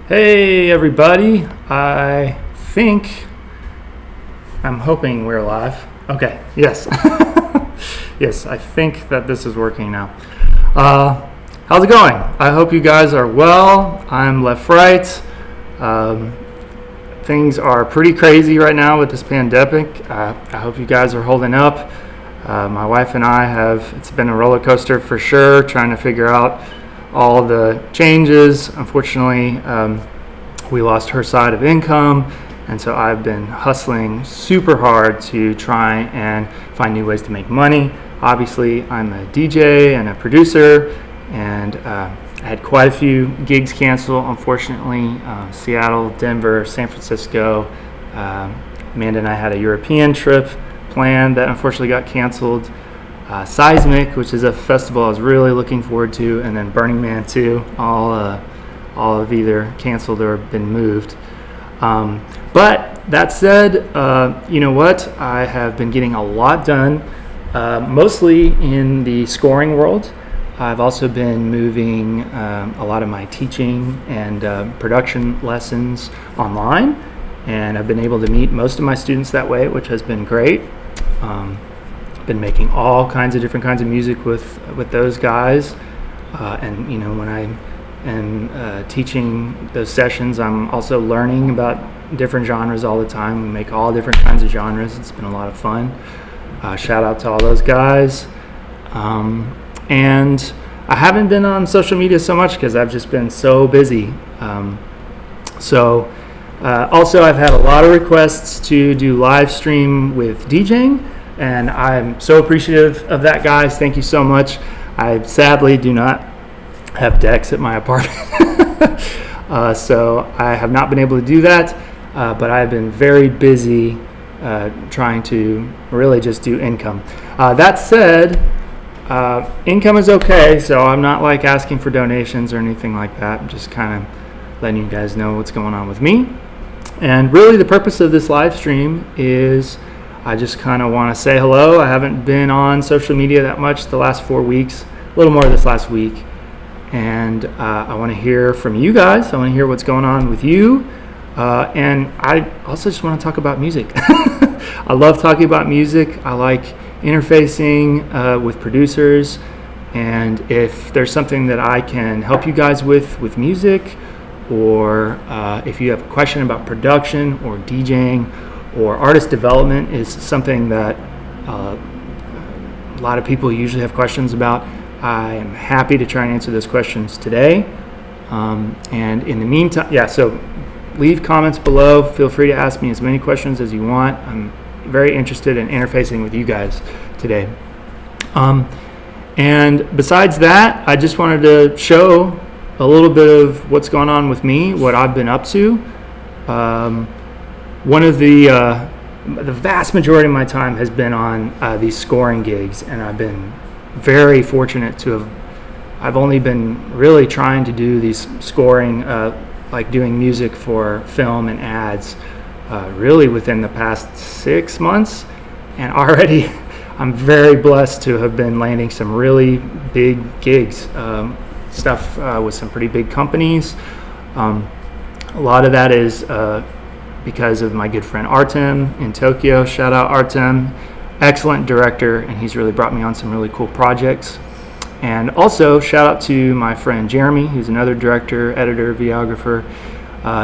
Hey everybody, I'm hoping we're live. Okay, yes. Yes, I think that this is working now. How's it going? I hope you guys are well. I'm left right. Things are pretty crazy right now with this pandemic. I hope you guys are holding up. My wife and I it's been a roller coaster for sure, trying to figure out all the changes. Unfortunately, we lost her side of income, and so I've been hustling super hard to try and find new ways to make money. Obviously, I'm a DJ and a producer, and I had quite a few gigs cancel, unfortunately. Seattle, Denver, San Francisco. Amanda and I had a European trip planned that unfortunately got canceled. Seismic, which is a festival I was really looking forward to, and then Burning Man 2, all have either canceled or been moved. But that said, you know what? I have been getting a lot done, mostly in the scoring world. I've also been moving a lot of my teaching and production lessons online, and I've been able to meet most of my students that way, which has been great. Been making all kinds of different kinds of music with those guys, and you know, when I am teaching those sessions, I'm also learning about different genres all the time. We make all different kinds of genres. It's been a lot of fun. Shout out to all those guys. And I haven't been on social media so much because I've just been so busy. Also, I've had a lot of requests to do live stream with DJing, and I'm so appreciative of that, guys. Thank you so much. I sadly do not have decks at my apartment, so I have not been able to do that, but I've been very busy trying to really just do income. That said, income is okay, so I'm not like asking for donations or anything like that. I'm just kind of letting you guys know what's going on with me. And really the purpose of this live stream is I just kind of want to say hello. I haven't been on social media that much the last 4 weeks, a little more this last week. And I want to hear from you guys. I want to hear what's going on with you. And I also just want to talk about music. I love talking about music. I like interfacing with producers. And if there's something that I can help you guys with music, or if you have a question about production or DJing or artist development is something that a lot of people usually have questions about, I am happy to try and answer those questions today. And in the meantime, so leave comments below. Feel free to ask me as many questions as you want. I'm very interested in interfacing with you guys today. And besides that, I just wanted to show a little bit of what's going on with me, what I've been up to. One of the vast majority of my time has been on these scoring gigs, and I've been very fortunate to have. I've only been really trying to do these scoring, like doing music for film and ads, really within the past 6 months, and already I'm very blessed to have been landing some really big gigs. Stuff with some pretty big companies. A lot of that is because of my good friend Artem in Tokyo. Shout out Artem, excellent director, and he's really brought me on some really cool projects. And also shout out to my friend Jeremy, who's another director, editor, videographer.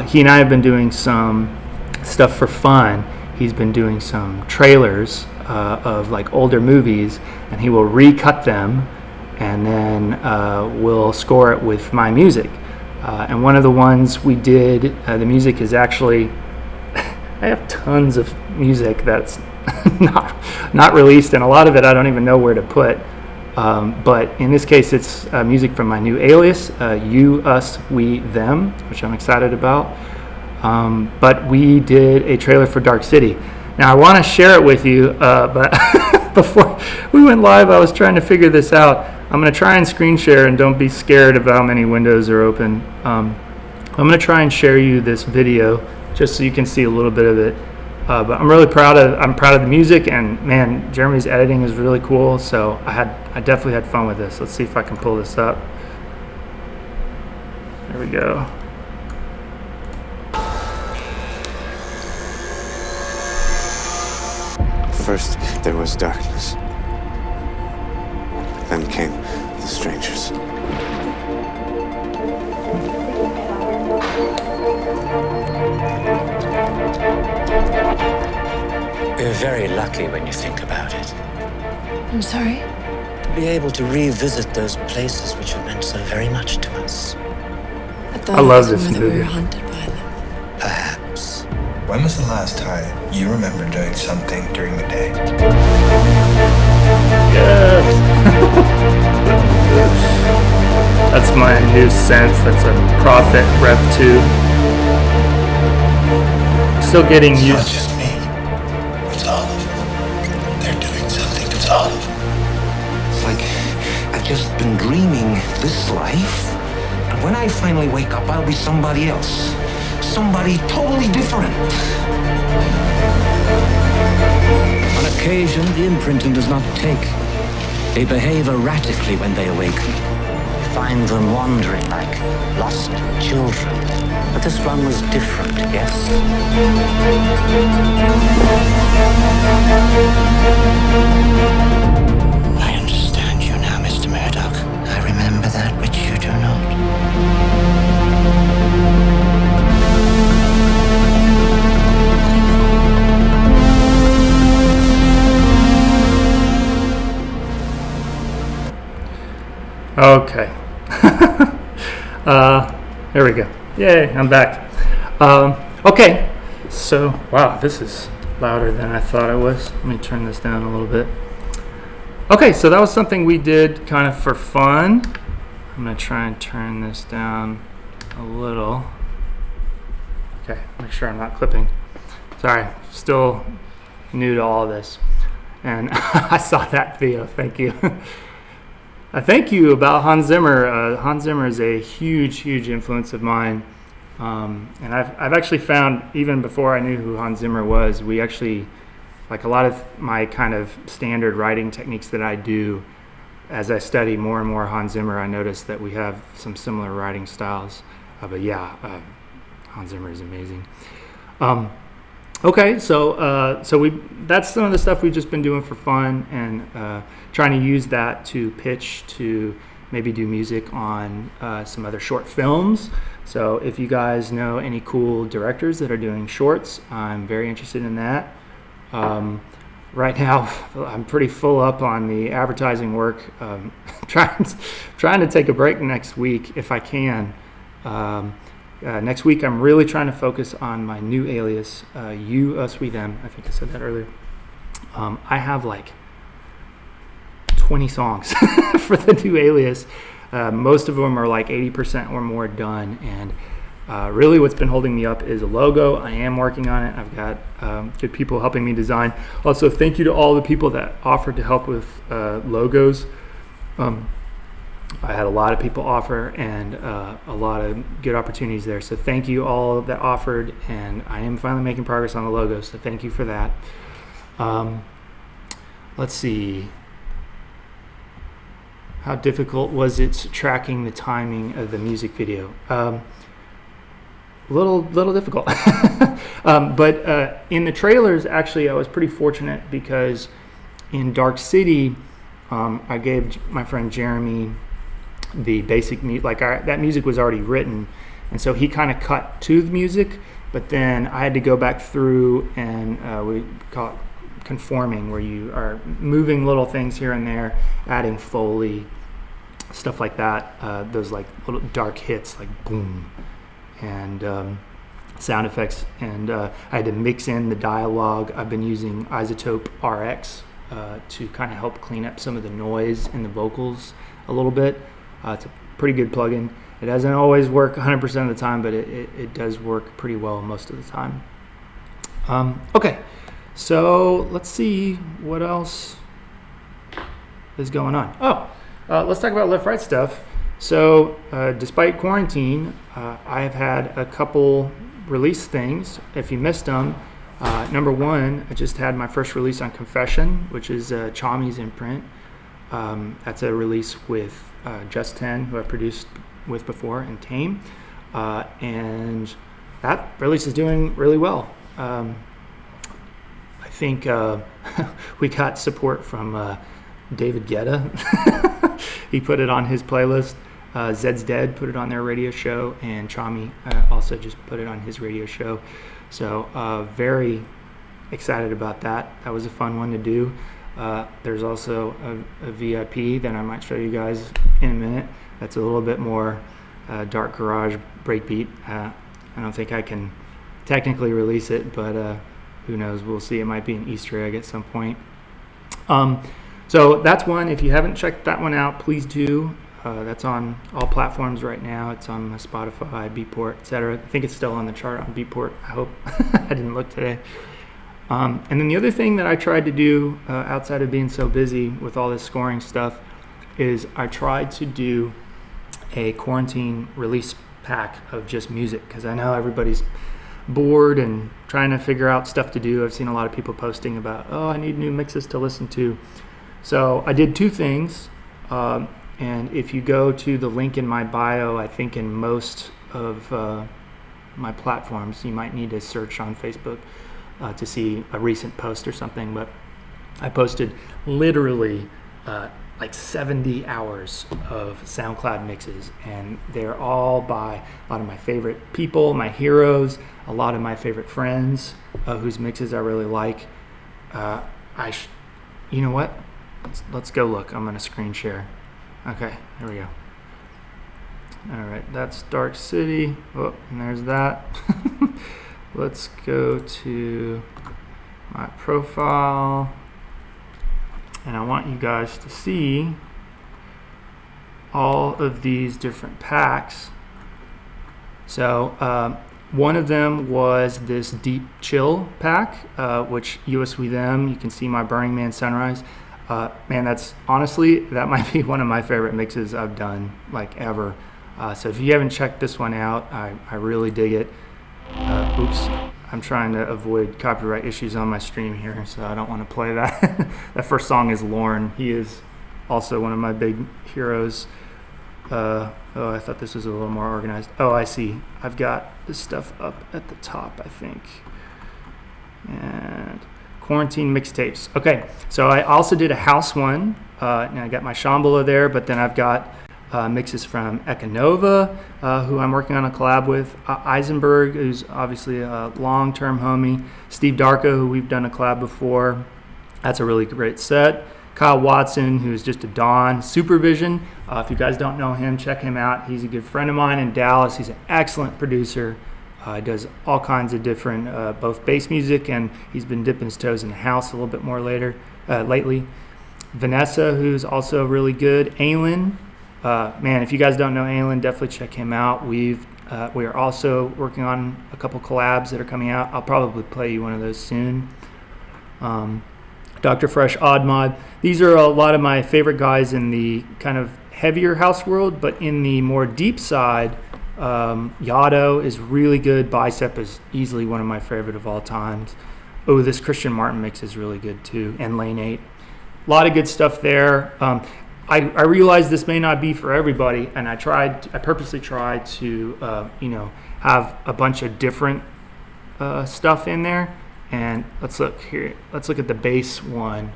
He and I have been doing some stuff for fun. He's been doing some trailers of like older movies, and he will recut them, and then we'll score it with my music. And one of the ones we did, the music is actually, I have tons of music that's not released, and a lot of it I don't even know where to put. But in this case, it's music from my new alias, You, Us, We, Them, which I'm excited about. But we did a trailer for Dark City. Now I want to share it with you, but before we went live, I was trying to figure this out. I'm going to try and screen share, and don't be scared of how many windows are open. I'm going to try and share you this video just so you can see a little bit of it. But I'm really proud of the music, and man, Jeremy's editing is really cool. So I definitely had fun with this. Let's see if I can pull this up. There we go. First, there was darkness. Then came the strangers. We're very lucky when you think about it. I'm sorry? To be able to revisit those places which have meant so very much to us. I love this We movie. were haunted by them. Perhaps. When was the last time you remember doing something during the day? Yes. That's my new synth. That's a Prophet Rev 2. Still getting It's not used. just me. It's all of them. They're doing something. It's all of them. It's like I've just been dreaming this life, and when I finally wake up, I'll be somebody else. Somebody totally different. On occasion, the imprinting does not take. They behave erratically when they awaken. Find them wandering like lost children. But this one was different, yes? I understand you now, Mr. Murdock. I remember that which you do not. Okay. There we go. Yay, I'm back. Okay. So, wow, this is louder than I thought it was. Let me turn this down a little bit. Okay, so that was something we did kind of for fun. I'm going to try and turn this down a little. Okay, make sure I'm not clipping. Sorry, still new to all this. And I saw that video. Thank you. Thank you about Hans Zimmer. Hans Zimmer is a huge influence of mine. And I've actually found, even before I knew who Hans Zimmer was, we actually, like a lot of my kind of standard writing techniques that I do, as I study more and more Hans Zimmer, I noticed that we have some similar writing styles. But yeah, Hans Zimmer is amazing. Okay, so that's some of the stuff we've just been doing for fun, and trying to use that to pitch to maybe do music on some other short films. So if you guys know any cool directors that are doing shorts, I'm very interested in that. Right now, I'm pretty full up on the advertising work. Trying to take a break next week if I can. Next week, I'm really trying to focus on my new alias, you, us, we, them. I think I said that earlier. I have like 20 songs for the new alias. Most of them are like 80% or more done. And really what's been holding me up is a logo. I am working on it. I've got good people helping me design. Also, thank you to all the people that offered to help with logos. I had a lot of people offer, and a lot of good opportunities there. So thank you all that offered, and I am finally making progress on the logo, so thank you for that. Let's see. How difficult was it tracking the timing of the music video? Little difficult. But in the trailers, actually, I was pretty fortunate because in Dark City, I gave my friend Jeremy the basic that music was already written, and so he kind of cut to the music, but then I had to go back through and we call it conforming, where you are moving little things here and there, adding Foley, stuff like that, those like little dark hits like boom and sound effects, and I had to mix in the dialogue. I've been using Isotope RX to kind of help clean up some of the noise in the vocals a little bit. It's a pretty good plugin. It doesn't always work 100% of the time, but it does work pretty well most of the time. Okay, so let's see what else is going on. Let's talk about left-right stuff. So despite quarantine, I have had a couple release things. If you missed them, number one, I just had my first release on Confession, which is Chami's imprint. That's a release with Just 10, who I produced with before, and Tame. And that release is doing really well. I think we got support from David Guetta. He put it on his playlist. Zed's Dead put it on their radio show, and Chami also just put it on his radio show. So very excited about that. That was a fun one to do. There's also a VIP that I might show you guys in a minute. That's a little bit more dark garage breakbeat. I don't think I can technically release it, but who knows? We'll see. It might be an Easter egg at some point. So that's one. If you haven't checked that one out, please do. That's on all platforms right now. It's on Spotify, Beatport, etc. I think it's still on the chart on Beatport. I hope. I didn't look today. And then the other thing that I tried to do outside of being so busy with all this scoring stuff is I tried to do a quarantine release pack of just music, because I know everybody's bored and trying to figure out stuff to do. I've seen a lot of people posting about, I need new mixes to listen to. So I did two things. And if you go to the link in my bio, I think in most of my platforms, you might need to search on Facebook to see a recent post or something. But I posted literally like 70 hours of SoundCloud mixes, and they're all by a lot of my favorite people, my heroes, a lot of my favorite friends whose mixes I really like. You know what? Let's go look. I'm going to screen share. Okay, here we go. All right, that's Dark City. Oh, and there's that. Let's go to my profile. And I want you guys to see all of these different packs. So one of them was this Deep Chill pack, which US We Them. You can see my Burning Man Sunrise. Man, that's honestly, that might be one of my favorite mixes I've done, like, ever. So if you haven't checked this one out, I really dig it. Oops, I'm trying to avoid copyright issues on my stream here, so I don't want to play that. That first song is Lorne. He is also one of my big heroes. I thought this was a little more organized. Oh, I see. I've got this stuff up at the top, I think. And quarantine mixtapes. Okay, so I also did a house one. Now I got my Shambhala there, but then I've got mixes from Ekanova, who I'm working on a collab with, Eisenberg, who's obviously a long-term homie, Steve Darko, who we've done a collab before. That's a really great set. Kyle Watson, who's just a Don. Supervision, if you guys don't know him, check him out. He's a good friend of mine in Dallas. He's an excellent producer. He does all kinds of different, both bass music, and he's been dipping his toes in house a little bit more lately. Vanessa, who's also really good. Aylin, man, if you guys don't know Aylin, definitely check him out. We are also working on a couple collabs that are coming out. I'll probably play you one of those soon. Dr. Fresh, Oddmod. These are a lot of my favorite guys in the kind of heavier house world, but in the more deep side, Yado is really good. Bicep is easily one of my favorite of all times. Oh, this Christian Martin mix is really good too, and Lane 8. A lot of good stuff there. I realized this may not be for everybody, and I purposely tried to have a bunch of different stuff in there. And let's look here. Let's look at the bass one.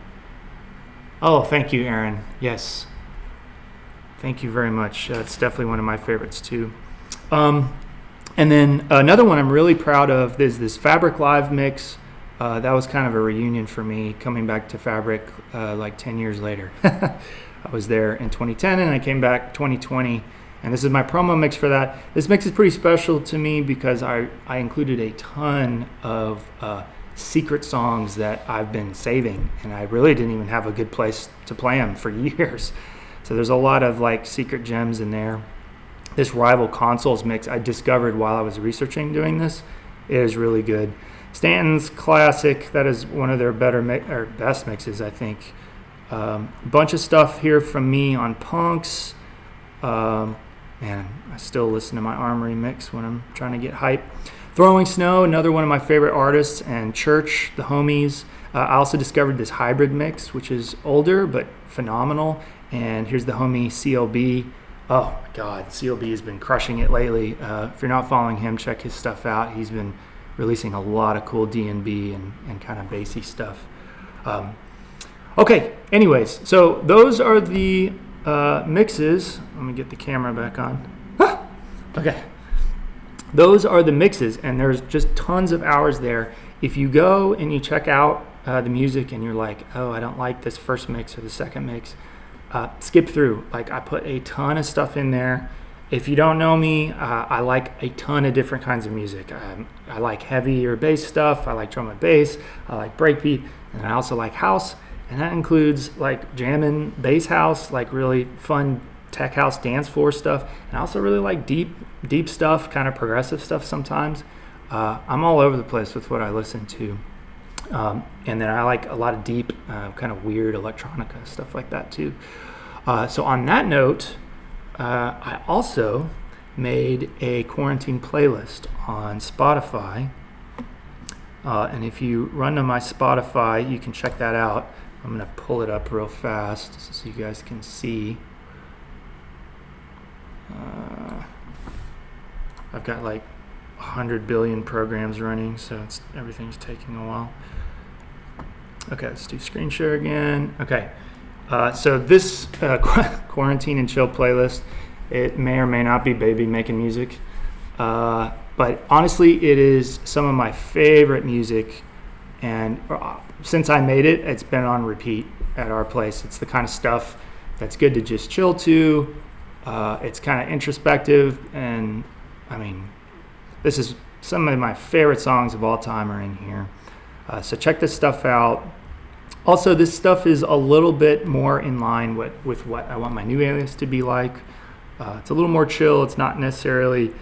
Oh, thank you, Aaron. Yes. Thank you very much. It's definitely one of my favorites too. And then another one I'm really proud of is this Fabric Live mix. That was kind of a reunion for me, coming back to Fabric like 10 years later. I was there in 2010 and I came back 2020. And this is my promo mix for that. This mix is pretty special to me because I included a ton of secret songs that I've been saving, and I really didn't even have a good place to play them for years. So there's a lot of like secret gems in there. This Rival Consoles mix I discovered while I was researching doing this. It is really good. Stanton's Classic, that is one of their best mixes, I think. A bunch of stuff here from me on punks. Man, I still listen to my Armory mix when I'm trying to get hype. Throwing Snow, another one of my favorite artists, and Church, the homies. I also discovered this hybrid mix, which is older but phenomenal. And here's the homie CLB. Oh my God, CLB has been crushing it lately. If you're not following him, check his stuff out. He's been releasing a lot of cool D&B and kind of bassy stuff. Okay, anyways, so those are the mixes. Let me get the camera back on. Okay, those are the mixes, and there's just tons of hours there. If you go and you check out the music and you're like, oh, I don't like this first mix or the second mix, skip through. Like, I put a ton of stuff in there. If you don't know me, I like a ton of different kinds of music. I like heavier bass stuff. I like drum and bass. I like breakbeat, and I also like house, and that includes like jamming bass house, like really fun tech house dance floor stuff, and I also really like deep stuff, kind of progressive stuff sometimes. I'm all over the place with what I listen to, and then I like a lot of deep, kind of weird electronica stuff like that too. So on that note, I also made a quarantine playlist on Spotify, and if you run to my Spotify, you can check that out. I'm going to pull it up real fast so you guys can see. I've got like 100 billion programs running, so everything's taking a while. Okay, let's do screen share again. Okay, so this quarantine and chill playlist, it may or may not be baby making music, but honestly, it is some of my favorite music, and since I made it, it's been on repeat at our place. It's the kind of stuff that's good to just chill to. It's kind of introspective, and I mean, this is some of my favorite songs of all time are in here. So check this stuff out. Also, this stuff is a little bit more in line with what I want my new alias to be like. It's a little more chill. It's not necessarily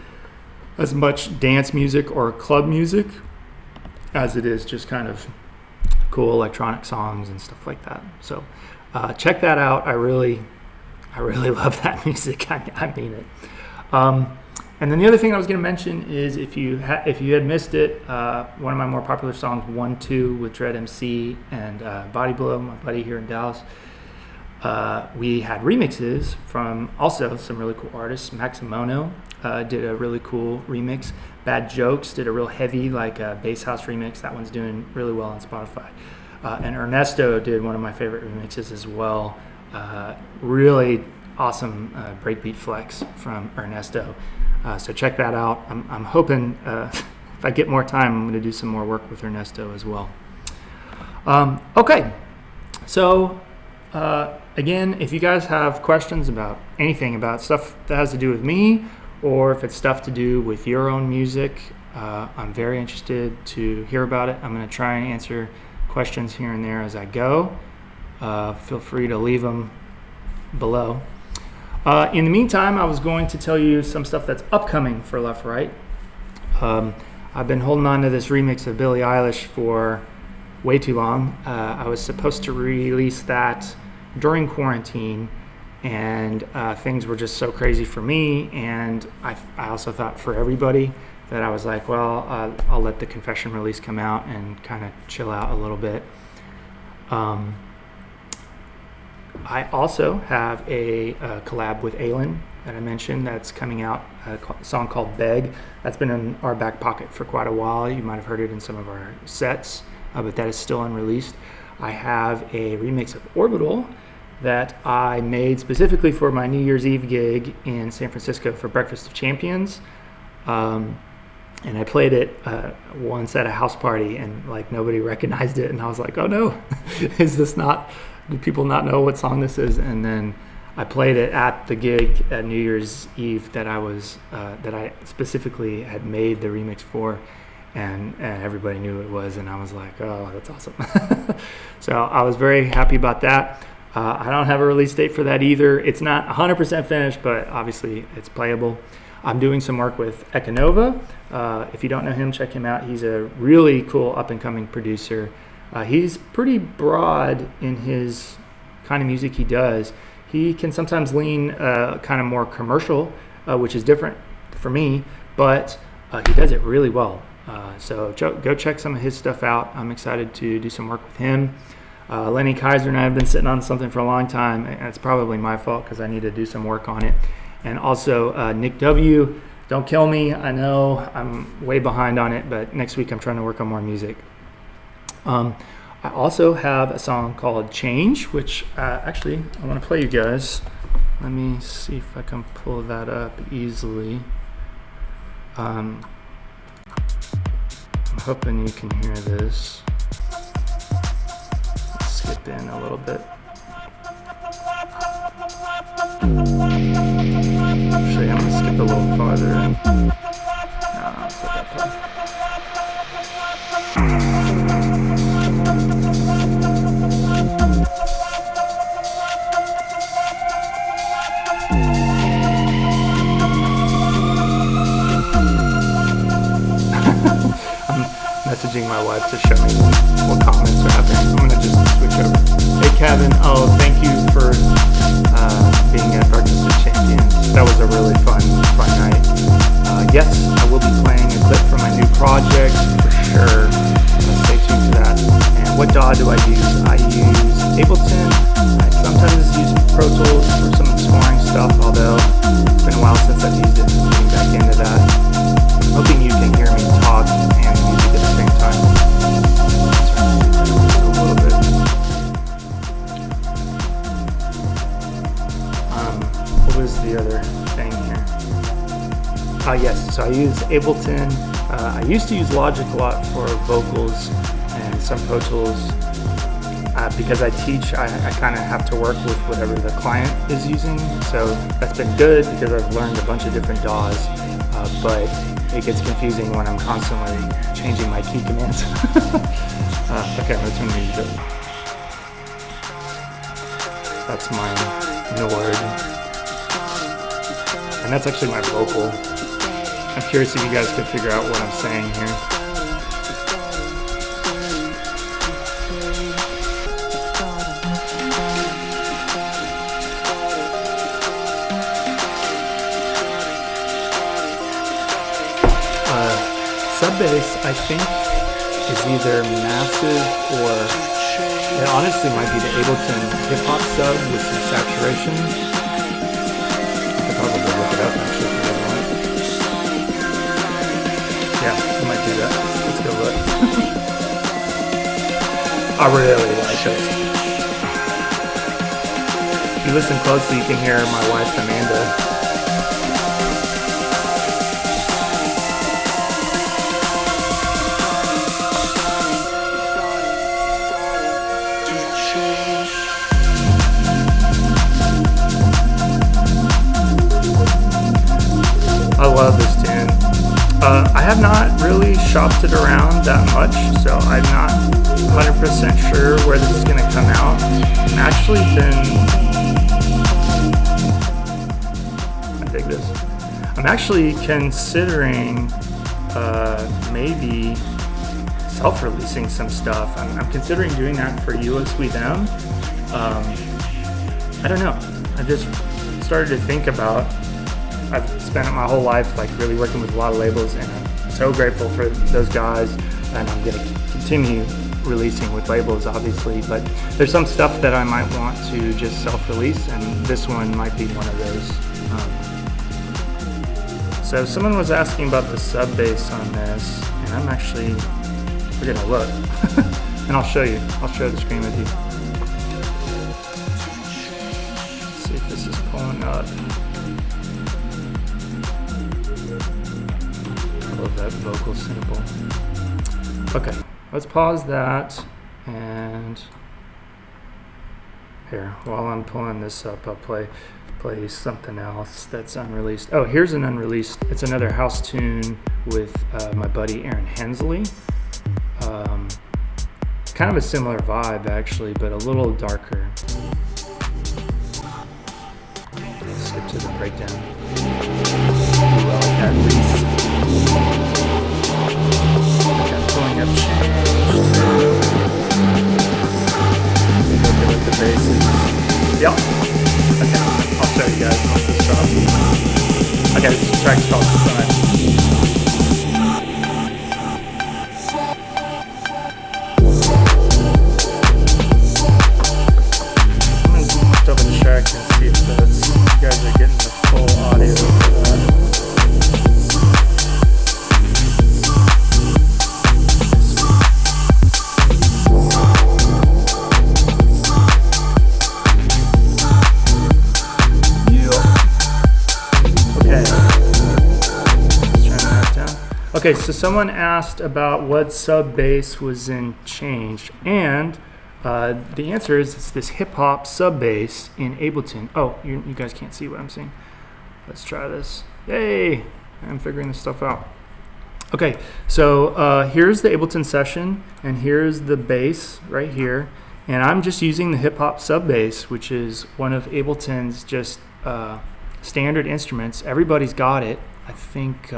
as much dance music or club music as it is just kind of cool electronic songs and stuff like that. So check that out. I really love that music. I mean it. And then the other thing I was going to mention is if you had missed it, one of my more popular songs, 1-2 with Dread MC and Body Blow, my buddy here in Dallas, we had remixes from also some really cool artists. Maximono did a really cool remix. Bad Jokes did a real heavy bass house remix. That one's doing really well on Spotify. And Ernesto did one of my favorite remixes as well. Really awesome breakbeat flex from Ernesto. So check that out. I'm hoping if I get more time, I'm going to do some more work with Ernesto as well. Okay, so again, if you guys have questions about anything, about stuff that has to do with me, or if it's stuff to do with your own music, I'm very interested to hear about it. I'm going to try and answer questions here and there as I go. Feel free to leave them below. In the meantime, I was going to tell you some stuff that's upcoming for Left Right. I've been holding on to this remix of Billie Eilish for way too long. I was supposed to release that during quarantine, and things were just so crazy for me, and I also thought for everybody, that I was like, well, I'll let the Confession release come out and kind of chill out a little bit. I also have a collab with Aylin that I mentioned that's coming out, a song called Beg. That's been in our back pocket for quite a while. You might have heard it in some of our sets, but that is still unreleased. I have a remix of Orbital that I made specifically for my New Year's Eve gig in San Francisco for Breakfast of Champions. And I played it once at a house party, and nobody recognized it, and I was like, oh no, do people not know what song this is? And then I played it at the gig at New Year's Eve that I specifically had made the remix for, and everybody knew it was, and I was like, oh, that's awesome. So I was very happy about that. I don't have a release date for that either. It's not 100% finished, but obviously it's playable. I'm doing some work with Econova. If you don't know him, check him out. He's a really cool up-and-coming producer. He's pretty broad in his kind of music he does. He can sometimes lean kind of more commercial, which is different for me, but he does it really well. So go check some of his stuff out. I'm excited to do some work with him. Lenny Kaiser and I have been sitting on something for a long time, and it's probably my fault because I need to do some work on it. And also Nick W. Don't kill me. I know I'm way behind on it, but next week I'm trying to work on more music. I also have a song called Change, which actually I want to play you guys. Let me see if I can pull that up easily. I'm hoping you can hear this. Let's skip in a little bit. Actually, I'm gonna skip a little farther. No, let's let that play. I'm messaging my wife to show me what comments are happening. I'm gonna just switch over. Hey Kevin, oh thank you for being at Breakfast with Champions. That was a really fun night. Yes, I will be playing a clip from my new project for sure. Stay tuned to that. And what DAW do I use? I use Ableton. I sometimes use Pro Tools for some scoring stuff, although it's been a while since I've used it. Getting back into that. I'm hoping you can hear me talk and music at the same time. Just a little bit. What was the other thing here? Yes, so I use Ableton. I used to use Logic a lot for vocals and some Pro Tools. Because I teach, I kind of have to work with whatever the client is using. So that's been good because I've learned a bunch of different DAWs. But it gets confusing when I'm constantly changing my key commands. Okay, let's turn the music up. That's my Nord. And that's actually my vocal. I'm curious if you guys could figure out what I'm saying here. Sub bass, I think, is either massive or it honestly might be the Ableton hip hop sub with some saturation. I could probably look it up actually if you guys want. Yeah, I might do that. Let's go look. I really like it. If you listen closely, you can hear my wife Amanda. I love this tune. I have not really shopped it around that much, so I'm not 100% sure where this is going to come out. I'm actually considering maybe self-releasing some stuff. I'm considering doing that for US with them. I don't know. I just started to think about. I've spent my whole life like really working with a lot of labels, and I'm so grateful for those guys, and I'm going to continue releasing with labels obviously, but there's some stuff that I might want to just self-release, and this one might be one of those. So someone was asking about the sub bass on this, and we're going to look and I'll share the screen with you. Let's see if this is pulling up. That vocal sample. Okay, let's pause that, and here, while I'm pulling this up, I'll play something else that's unreleased. Oh, here's an unreleased. It's another house tune with my buddy Aaron Hensley. Kind of a similar vibe actually, but a little darker. Skip to the breakdown. At least. Okay, pulling up change. Looking at the basses. Yep. Okay, I'll show you guys once this drops. Okay, this track's called Sun. I'm gonna zoom up the track and see if you guys are getting the full audio. Okay, so someone asked about what sub bass was in Changed, and the answer is it's this hip hop sub bass in Ableton. Oh, you guys can't see what I'm seeing. Let's try this. Yay! I'm figuring this stuff out. Okay, so here's the Ableton Session, and here's the bass right here, and I'm just using the hip hop sub bass, which is one of Ableton's just standard instruments. Everybody's got it. I think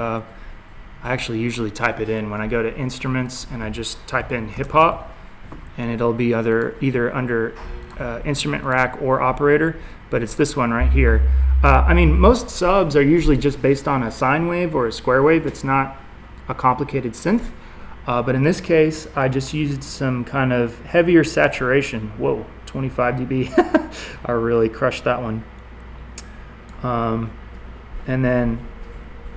I actually usually type it in when I go to instruments, and I just type in hip hop, and it'll be either under instrument rack or operator, but it's this one right here. I mean, most subs are usually just based on a sine wave or a square wave. It's not a complicated synth, but in this case, I just used some kind of heavier saturation. Whoa, 25 dB. I really crushed that one. And then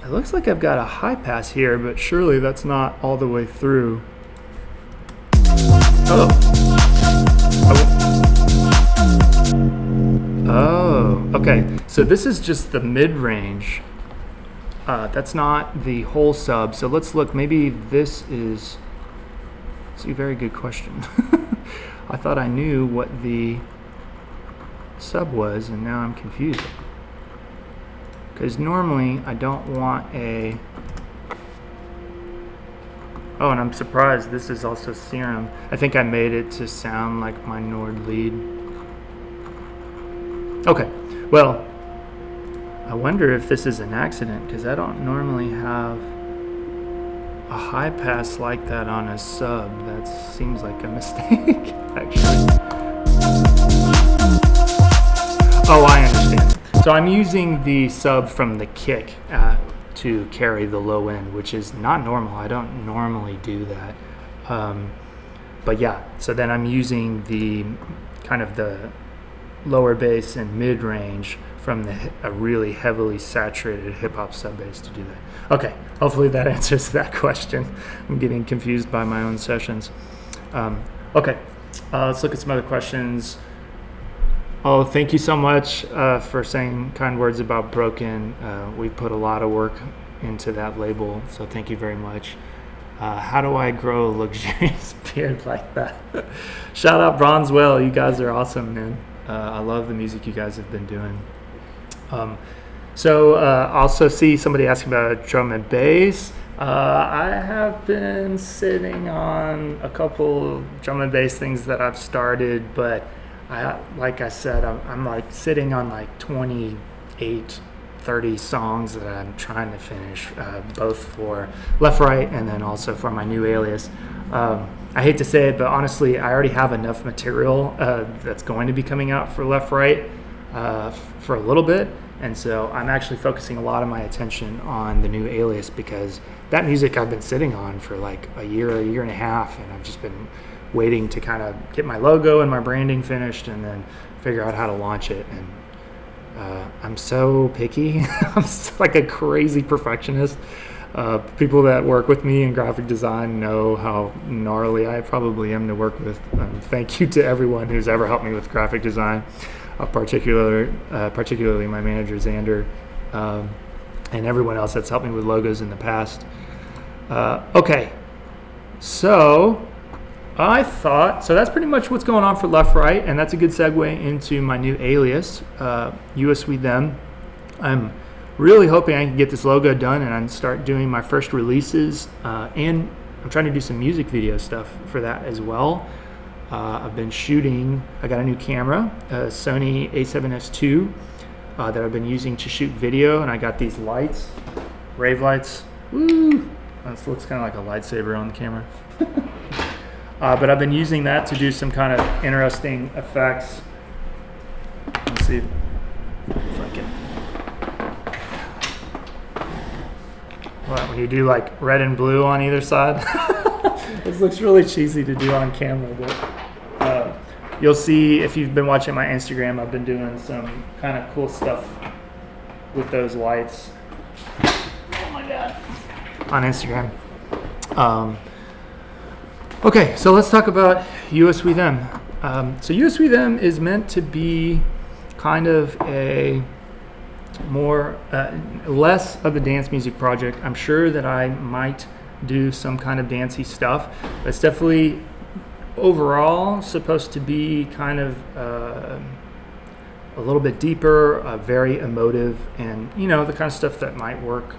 it looks like I've got a high pass here, but surely that's not all the way through. Oh, okay. So this is just the mid-range. That's not the whole sub. So let's look. Maybe this is. It's a very good question. I thought I knew what the sub was, and now I'm confused. Because normally I don't want a. Oh, and I'm surprised this is also Siren. I think I made it to sound like my Nord lead. Okay, well, I wonder if this is an accident, because I don't normally have a high pass like that on a sub. That seems like a mistake, actually. Oh, I understand. So I'm using the sub from the kick to carry the low end, which is not normal. I don't normally do that. But yeah, so then I'm using the kind of the lower bass and mid range from a really heavily saturated hip hop sub bass to do that. Okay, hopefully that answers that question. I'm getting confused by my own sessions. Okay, let's look at some other questions. Oh, thank you so much for saying kind words about Broken. We put a lot of work into that label, so thank you very much. How do I grow a luxurious beard like that? Shout out Bronzewell, you guys are awesome, man. I love the music you guys have been doing. Also see somebody asking about drum and bass. I have been sitting on a couple drum and bass things that I've started, but like I said, I'm like sitting on like 28, 30 songs that I'm trying to finish, both for Left Right and then also for my new alias. I hate to say it, but honestly, I already have enough material that's going to be coming out for Left Right for a little bit, and so I'm actually focusing a lot of my attention on the new alias, because that music I've been sitting on for like a year and a half, and I've just been waiting to kind of get my logo and my branding finished and then figure out how to launch it. And I'm so picky. I'm like a crazy perfectionist. People that work with me in graphic design know how gnarly I probably am to work with. Thank you to everyone who's ever helped me with graphic design, particularly my manager Xander, and everyone else that's helped me with logos in the past. Okay, so I thought, so that's pretty much what's going on for Left Right, and that's a good segue into my new alias, US We Them. I'm really hoping I can get this logo done and I start doing my first releases, and I'm trying to do some music video stuff for that as well. I've been shooting, I got a new camera, a Sony a7S II that I've been using to shoot video, and I got these lights, rave lights. Woo! This looks kind of like a lightsaber on the camera. But I've been using that to do some kind of interesting effects. Let's see if I can. What, when you do like red and blue on either side? This looks really cheesy to do on camera, but you'll see if you've been watching my Instagram, I've been doing some kind of cool stuff with those lights. Oh my God. On Instagram. Okay, so let's talk about US We Them. So US We Them is meant to be kind of a less of the dance music project. I'm sure that I might do some kind of dancey stuff. But it's definitely overall supposed to be kind of a little bit deeper, very emotive, and the kind of stuff that might work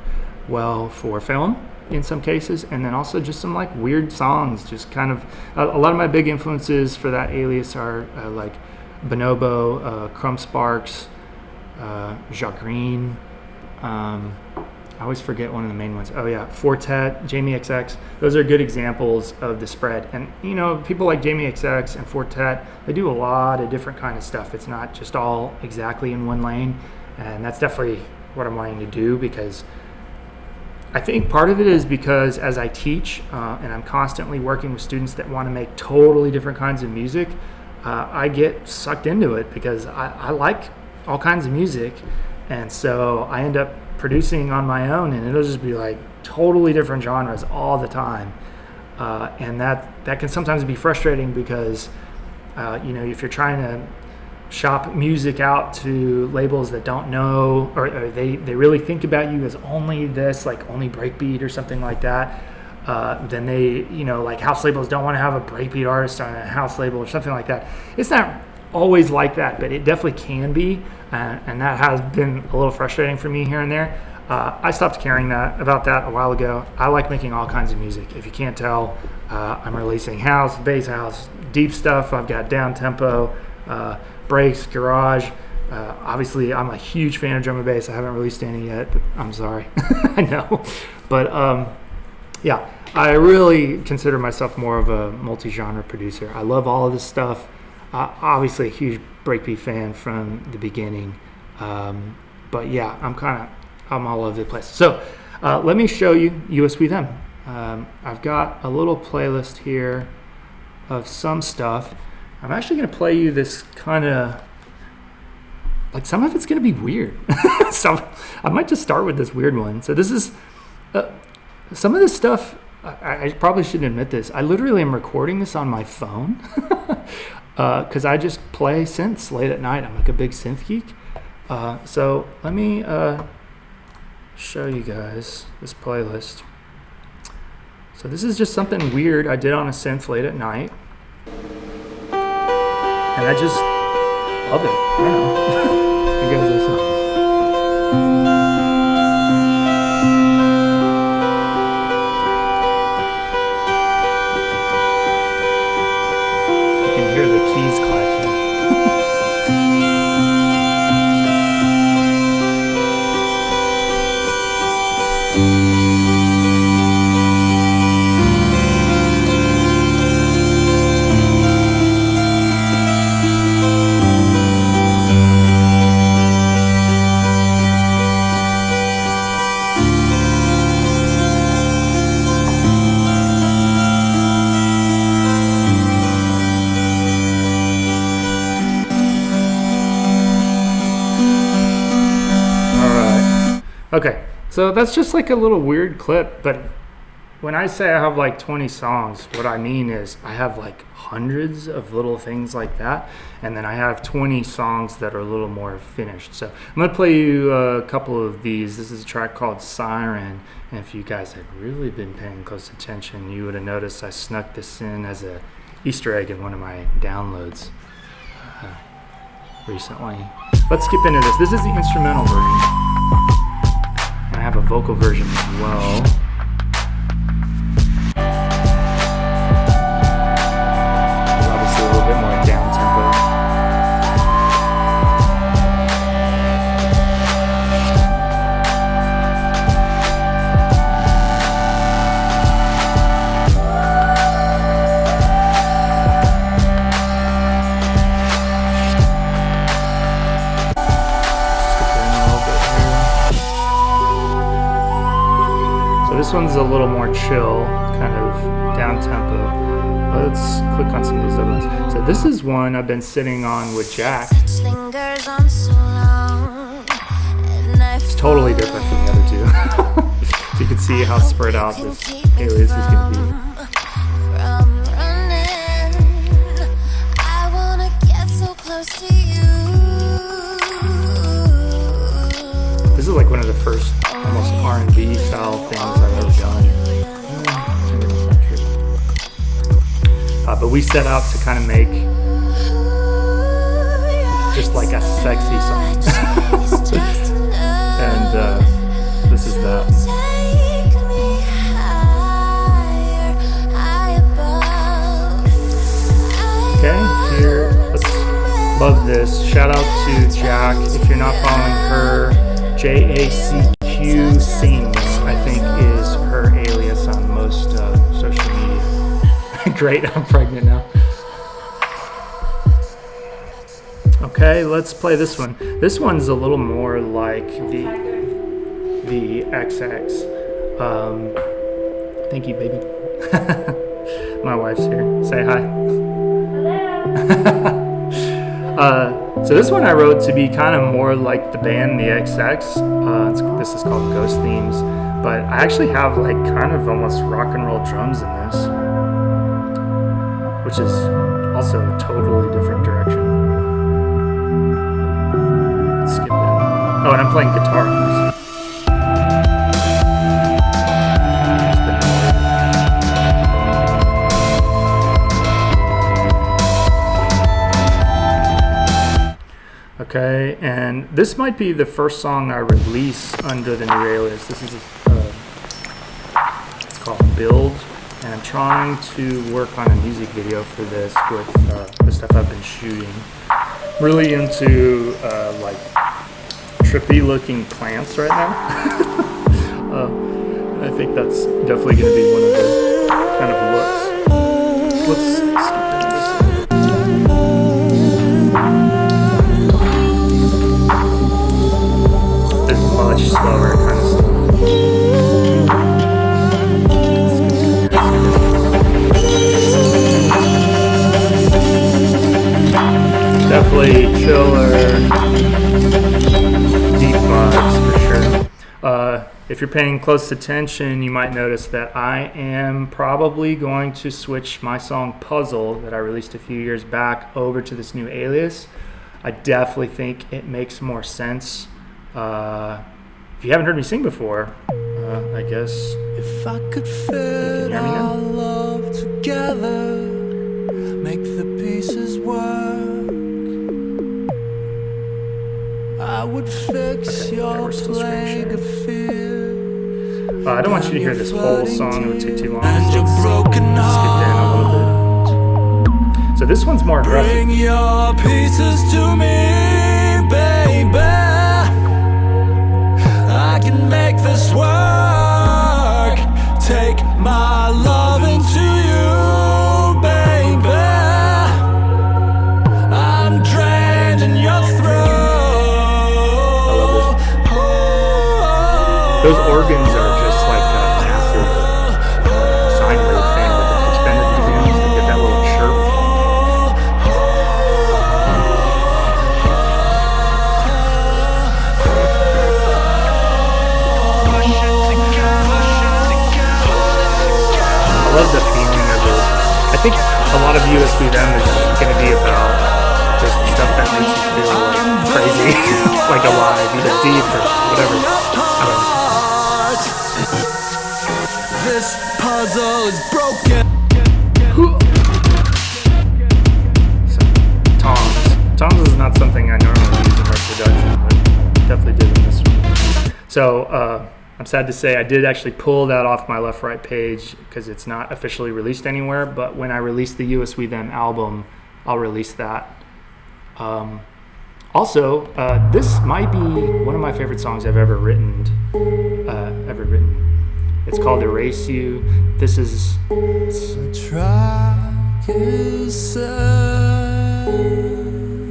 well for film in some cases, and then also just some like weird songs. Just kind of a lot of my big influences for that alias are like Bonobo, Crumb Sparks, Jacques Green. I always forget one of the main ones. Oh yeah, Fortet, Jamie XX. Those are good examples of the spread. And people like Jamie XX and Fortet, they do a lot of different kind of stuff. It's not just all exactly in one lane. And that's definitely what I'm wanting to do, because I think part of it is because as I teach and I'm constantly working with students that want to make totally different kinds of music, I get sucked into it because I like all kinds of music. And so I end up producing on my own, and it'll just be like totally different genres all the time, and that can sometimes be frustrating because if you're trying to shop music out to labels that don't know, or they really think about you as only this, like only breakbeat or something like that, then they like house labels don't want to have a breakbeat artist on a house label or something like that. It's not always like that, but it definitely can be, and that has been a little frustrating for me here and there. I stopped caring about that a while ago. I like making all kinds of music. If you can't tell, I'm releasing house, bass house, deep stuff. I've got down tempo, breaks, garage. Obviously, I'm a huge fan of drum and bass. I haven't released any yet, but I'm sorry. I know, but yeah, I really consider myself more of a multi-genre producer. I love all of this stuff. Obviously a huge breakbeat fan from the beginning, but yeah, I'm all over the place. So let me show you USB Them. I've got a little playlist here of some stuff. I'm actually going to play you this kind of, like, some of it's going to be weird. So I might just start with this weird one. So this is some of this stuff. I probably shouldn't admit this. I literally am recording this on my phone. Because I just play synths late at night. I'm like a big synth geek. So let me show you guys this playlist. So this is just something weird I did on a synth late at night. And I just love it. I don't know. You guys listen. Keys clacking. Okay, so that's just like a little weird clip, but when I say I have like 20 songs, what I mean is I have like hundreds of little things like that, and then I have 20 songs that are a little more finished. So I'm going to play you a couple of these. This is a track called Siren, and if you guys had really been paying close attention, you would have noticed I snuck this in as a Easter egg in one of my downloads recently. Let's skip into this. This is the instrumental version. I have a vocal version as well. Obviously a little bit more down tempo. This one's a little more chill, kind of down tempo. Let's click on some of these other ones. So this is one I've been sitting on with Jack. It's totally different from the other two. So you can see how spread out this alias is going to be. like one of the first almost R&B style things I've ever done. But we set out to kind of make just like a sexy song. And this is that. Okay, here, let's love this. Shout out to Jack. If you're not following her, JACQ Sings, I think is her alias on most social media. Great, I'm pregnant now. Okay, let's play this one. This one's a little more like the XX. Thank you, baby. My wife's here. Say hi. So this one I wrote to be kind of more like the band, the XX. This is called Ghost Themes, but I actually have like kind of almost rock and roll drums in this, which is also a totally different direction. Let's skip that. Oh, and I'm playing guitar on this. Okay, and this might be the first song I release under the new alias. This is it's called Build, and I'm trying to work on a music video for this with the stuff I've been shooting. Really into like trippy looking plants right now. And I think that's definitely going to be one of the kind of looks. Let's skip into this. Much slower kind of stuff. Definitely chiller, deep vibes for sure. If you're paying close attention, you might notice that I am probably going to switch my song Puzzle that I released a few years back over to this new alias. I definitely think it makes more sense. If you haven't heard me sing before, I guess if I could you fit can hear me now. our love together, make the pieces work, I would fix your plague of fear. I don't want you to hear this whole song, it would take too long. And your broken Skip in a little bit. So this one's more aggressive. Bring your pieces to me, baby. I can make this work. Take my love into you, baby. I'm drained in your throat. Those organs are just like a massive sine wave thing with the pitch bend at the beginning, so you get that little chirp. I love the feeling of this. I think a lot of USB them is going to be about just stuff that makes you feel like crazy, like alive, either deep or whatever. I don't know. This puzzle is broken. So, toms is not something I normally use in our production, but definitely did in this one. So I'm sad to say I did actually pull that off my left-right page because it's not officially released anywhere, but when I release the US We Them album, I'll release that. Also, this might be one of my favorite songs I've ever written. It's called Erase You. This is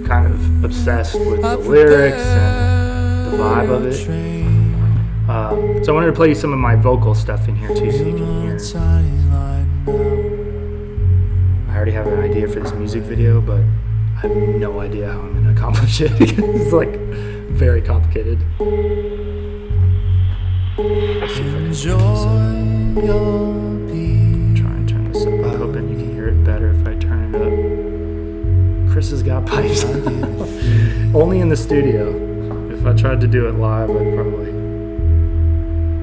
kind of obsessed with the lyrics and the vibe of it. So I wanted to play you some of my vocal stuff in here too, so you can hear. I already have an idea for this music video, but I have no idea how I'm going to accomplish it. It's like very complicated. Let's see if I can switch this up. Try and turn this up. I'm hoping you can hear it better if I turn it up. Chris has got pipes. Only in the studio. If I tried to do it live, I'd probably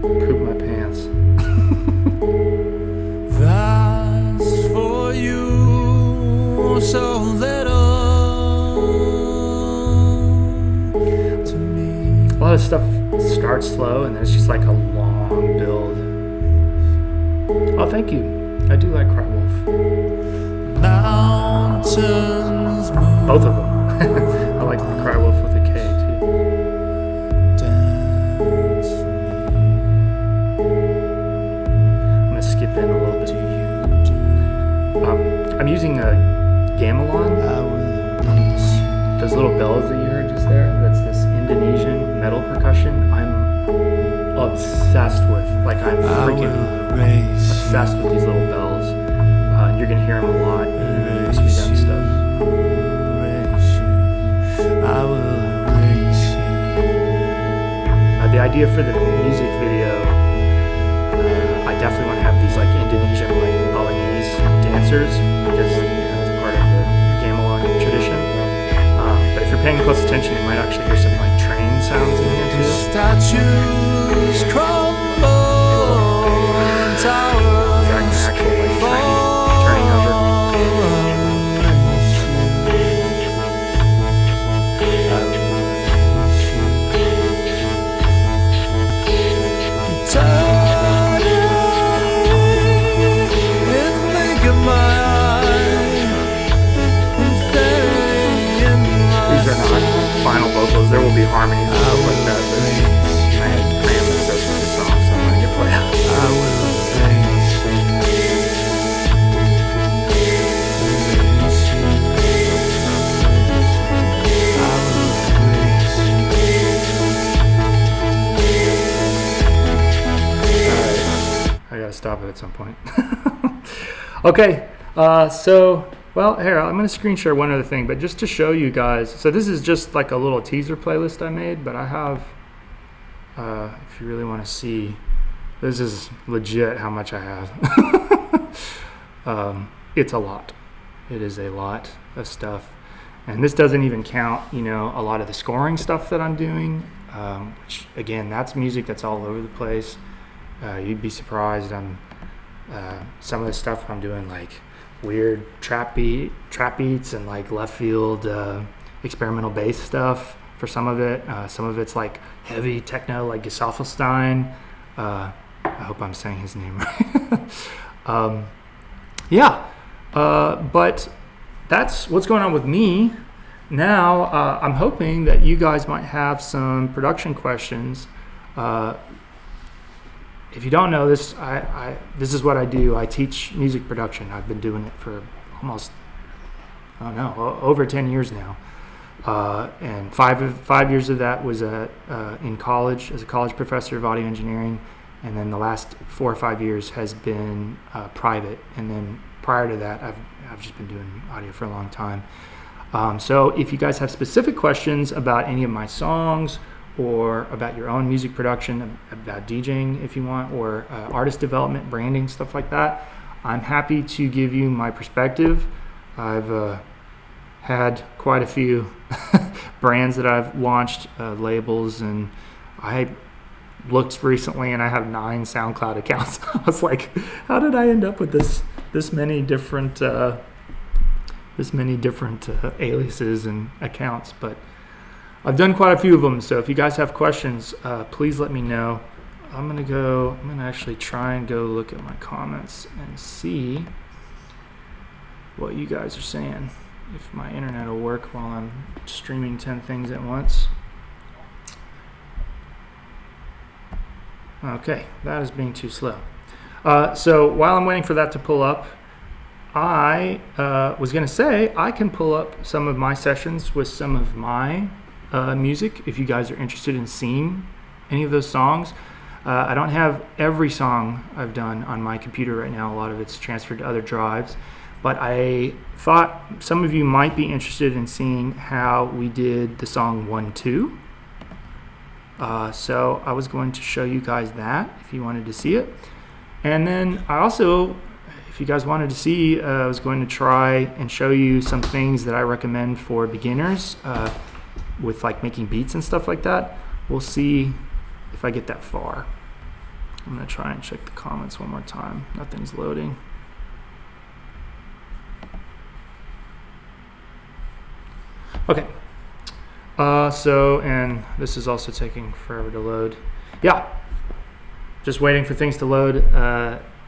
poop my pants. That's for you, so little to me. A lot of stuff starts slow and then it's just like a long build. Oh, thank you. I do like Cry Wolf. Mountains move. Both of them. I like the Cry Wolf with a K too. Dance for I'm gonna skip in a little bit. I'm using a gamelan. me. I will erase you. Those little bells that you heard just there. That's this Indonesian metal percussion. I'm obsessed with. Like I'm I freaking will erase you. obsessed with these little bells. And you're gonna hear them a lot in the speed up stuff. Erase you. I will erase you. The idea for the music video, I definitely want to have these like Indonesian like Balinese dancers because it's part of the gamelan tradition. But if you're paying close attention, you might actually hear some like train sounds in here too. Statues crumble, towers Actual like train turning over. These are not final vocals. There will be harmonies and stuff like that. But I am obsessed with this song, so I'm gonna get played out. I gotta stop it at some point. Okay, well, here, I'm gonna screen share one other thing, but just to show you guys, so this is just like a little teaser playlist I made, but I have, if you really wanna see, this is legit how much I have. It's a lot. It is a lot of stuff. And this doesn't even count, a lot of the scoring stuff that I'm doing, which again, that's music that's all over the place. You'd be surprised. Some of the stuff I'm doing, like weird trap beats and like left field experimental bass stuff for some of it. Some of it's like heavy techno, like Gesaffelstein. I hope I'm saying his name right. But that's what's going on with me. Now, I'm hoping that you guys might have some production questions. If you don't know this, this is what I do. I teach music production. I've been doing it for almost, over 10 years now. And five years of that was in college as a college professor of audio engineering. And then the last 4 or 5 years has been private. And then prior to that, I've just been doing audio for a long time. So if you guys have specific questions about any of my songs, or about your own music production, about DJing if you want, or artist development, branding, stuff like that, I'm happy to give you my perspective. I've had quite a few brands that I've launched, labels, and I looked recently and I have 9 SoundCloud accounts. I was like, how did I end up with this many different aliases and accounts? But I've done quite a few of them, so if you guys have questions, please let me know. I'm gonna actually try and go look at my comments and see what you guys are saying, if my internet will work while I'm streaming 10 things at once. Okay, that is being too slow. So while I'm waiting for that to pull up, I was gonna say I can pull up some of my sessions with some of my music if you guys are interested in seeing any of those songs. I don't have every song I've done on my computer right now. A lot of it's transferred to other drives, but I thought some of you might be interested in seeing how we did the song 1-2. So I was going to show you guys that if you wanted to see it. And then I also, if you guys wanted to see, I was going to try and show you some things that I recommend for beginners with like making beats and stuff like that. We'll see if I get that far. I'm gonna try and check the comments one more time. Nothing's loading. Okay. And this is also taking forever to load. Yeah. Just waiting for things to load.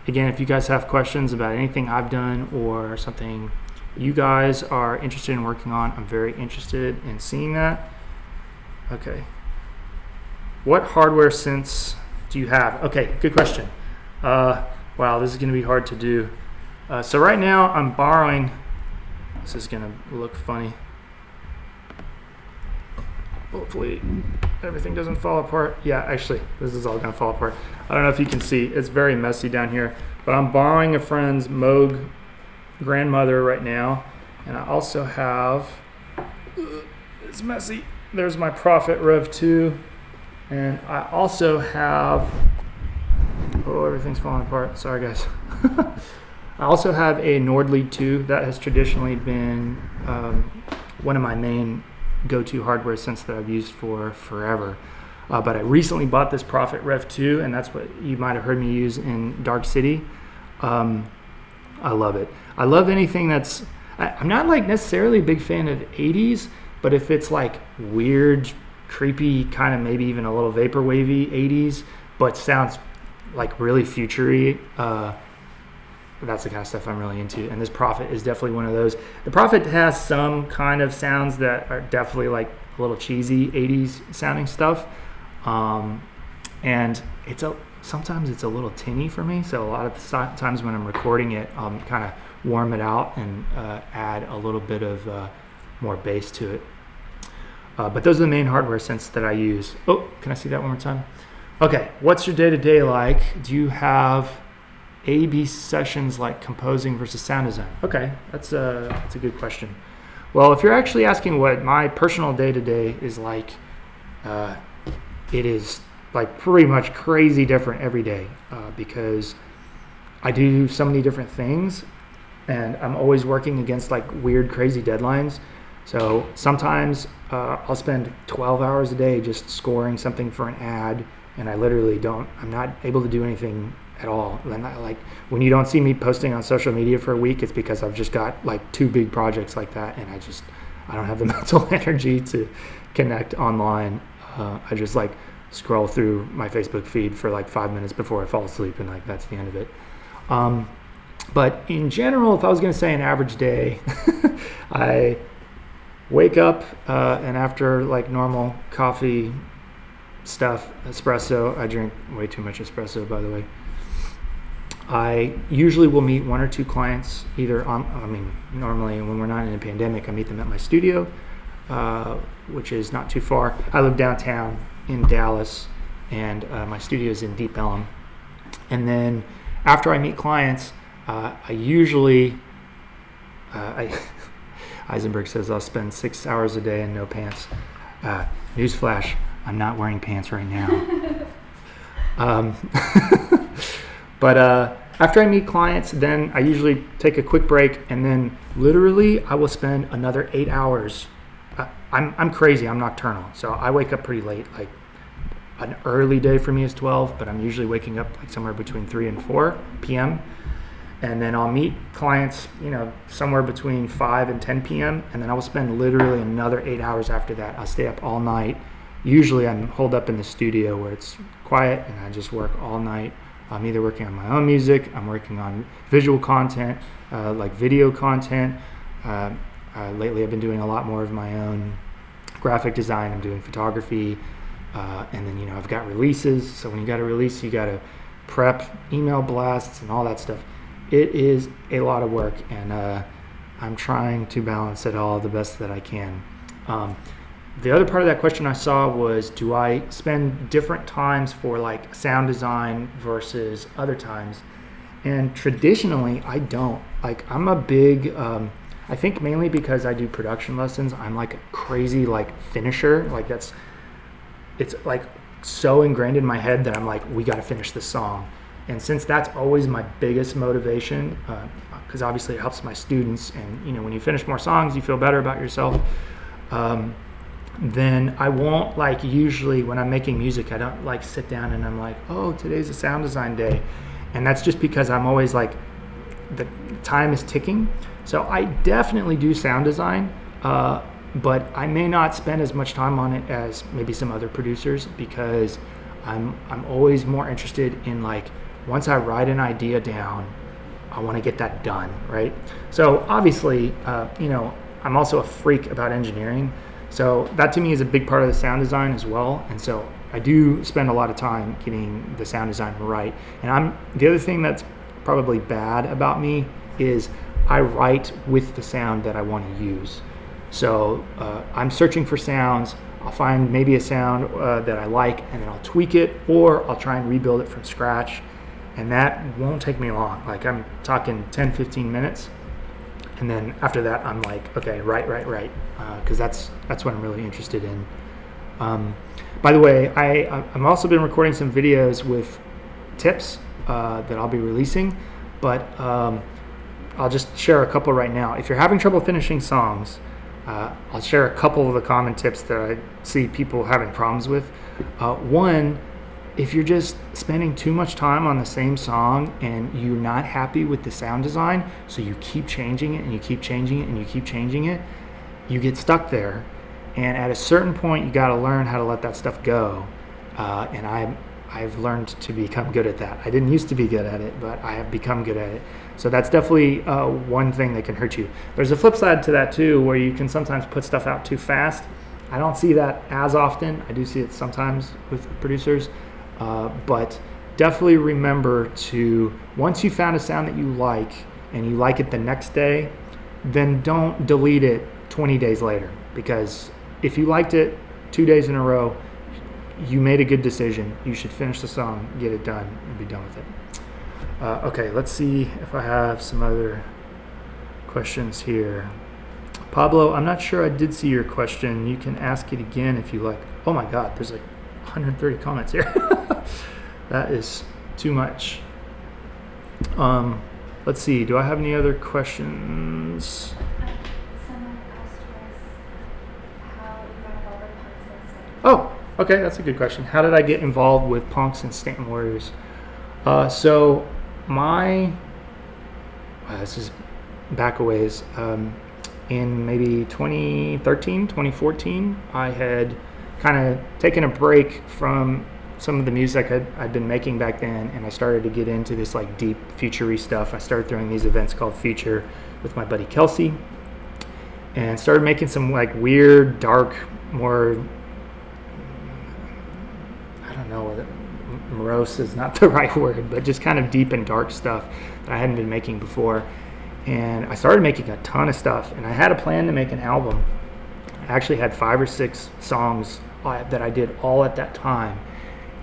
Again, if you guys have questions about anything I've done or something you guys are interested in working on, I'm very interested in seeing that. Okay. What hardware synths do you have? Okay, good question. Wow, this is going to be hard to do. So right now I'm borrowing, this is going to look funny. Hopefully everything doesn't fall apart. Yeah, actually, this is all going to fall apart. I don't know if you can see. It's very messy down here. But I'm borrowing a friend's Moog grandmother right now. And I also have, it's messy. There's my Prophet Rev 2. And I also have, oh, everything's falling apart. Sorry, guys. I also have a Nord Lead 2. That has traditionally been one of my main go-to hardware synths that I've used for forever. But I recently bought this Prophet Rev 2, and that's what you might have heard me use in Dark City. I love it. I love anything that's, I'm not like necessarily a big fan of 80s, but if it's like weird, creepy, kind of maybe even a little vaporwavy 80s, but sounds like really futury, that's the kind of stuff I'm really into, and this Prophet is definitely one of those. The Prophet has some kind of sounds that are definitely like a little cheesy 80s sounding stuff, and sometimes it's a little tinny for me, so a lot of times when I'm recording it, I'll kind of warm it out and add a little bit of more bass to it. But those are the main hardware synths that I use. Oh, can I see that one more time? Okay, what's your day-to-day like? Do you have A/B sessions like composing versus sound design? Okay, that's a good question. Well, if you're actually asking what my personal day-to-day is like, it is like pretty much crazy different every day because I do so many different things and I'm always working against like weird, crazy deadlines. So sometimes I'll spend 12 hours a day just scoring something for an ad, and I'm not able to do anything at all. And like when you don't see me posting on social media for a week, it's because I've just got like 2 big projects like that, and I don't have the mental energy to connect online. I just like scroll through my Facebook feed for like 5 minutes before I fall asleep, and like that's the end of it. But in general, if I was going to say an average day, I wake up and after like normal coffee stuff, espresso, I drink way too much espresso, by the way. I usually will meet 1 or 2 clients either normally when we're not in a pandemic, I meet them at my studio, which is not too far. I live downtown in Dallas, and my studio is in Deep Ellum. And then after I meet clients, I usually, Eisenberg says I'll spend 6 hours a day in no pants. Newsflash, I'm not wearing pants right now. But after I meet clients, then I usually take a quick break, and then literally I will spend another 8 hours. I'm crazy, I'm nocturnal, so I wake up pretty late. Like an early day for me is 12, but I'm usually waking up like somewhere between 3 and 4 p.m. And then I'll meet clients, somewhere between 5 and 10 p.m. And then I will spend literally another 8 hours after that. I'll stay up all night. Usually I'm holed up in the studio where it's quiet, and I just work all night. I'm either working on my own music, I'm working on visual content, like video content. Lately I've been doing a lot more of my own graphic design. I'm doing photography. And then, I've got releases. So when you got a release, you got to prep email blasts and all that stuff. It is a lot of work, and I'm trying to balance it all the best that I can. The other part of that question I saw was, do I spend different times for like sound design versus other times? And traditionally, I don't. Like, I'm a big, I think mainly because I do production lessons, I'm like a crazy like finisher. Like it's like so ingrained in my head that I'm like, we got to finish this song. And since that's always my biggest motivation, because obviously it helps my students, and when you finish more songs, you feel better about yourself. then I won't like, usually when I'm making music, I don't like sit down and I'm like, oh, today's a sound design day. And that's just because I'm always like, the time is ticking. So I definitely do sound design, but I may not spend as much time on it as maybe some other producers, because I'm always more interested in, like, once I write an idea down, I want to get that done, right? So obviously, I'm also a freak about engineering. So that to me is a big part of the sound design as well. And so I do spend a lot of time getting the sound design right. And the other thing that's probably bad about me is I write with the sound that I want to use. So I'm searching for sounds. I'll find maybe a sound that I like, and then I'll tweak it, or I'll try and rebuild it from scratch. And that won't take me long. Like, I'm talking 10, 15 minutes. And then after that, I'm like, okay, right. Because that's what I'm really interested in. By the way, I've also been recording some videos with tips that I'll be releasing, but I'll just share a couple right now. If you're having trouble finishing songs, I'll share a couple of the common tips that I see people having problems with. One, if you're just spending too much time on the same song and you're not happy with the sound design, so you keep changing it and you keep changing it and you keep changing it, you get stuck there. And at a certain point, you got to learn how to let that stuff go. And I've learned to become good at that. I didn't used to be good at it, but I have become good at it. So that's definitely one thing that can hurt you. There's a flip side to that too, where you can sometimes put stuff out too fast. I don't see that as often. I do see it sometimes with producers. But definitely remember to, once you found a sound that you like and you like it the next day, then don't delete it 20 days later. Because if you liked it 2 days in a row, you made a good decision. You should finish the song, get it done, and be done with it. Okay, let's see if I have some other questions here. Pablo, I'm not sure I did see your question. You can ask it again if you like. Oh my God, there's like 130 comments here. That is too much. Let's see, do I have any other questions? Someone asked us how we got involved with punks and Stanton. Oh, okay, that's a good question. How did I get involved with punks and Stanton Warriors? So this is back a ways. In maybe 2013, 2014, I had kind of taken a break from some of the music I'd been making back then, and I started to get into this like deep future-y stuff. I started throwing these events called Future with my buddy Kelsey, and started making some like weird, dark, more, I don't know, morose is not the right word, but just kind of deep and dark stuff that I hadn't been making before. And I started making a ton of stuff, and I had a plan to make an album. I actually had 5 or 6 songs that I did all at that time,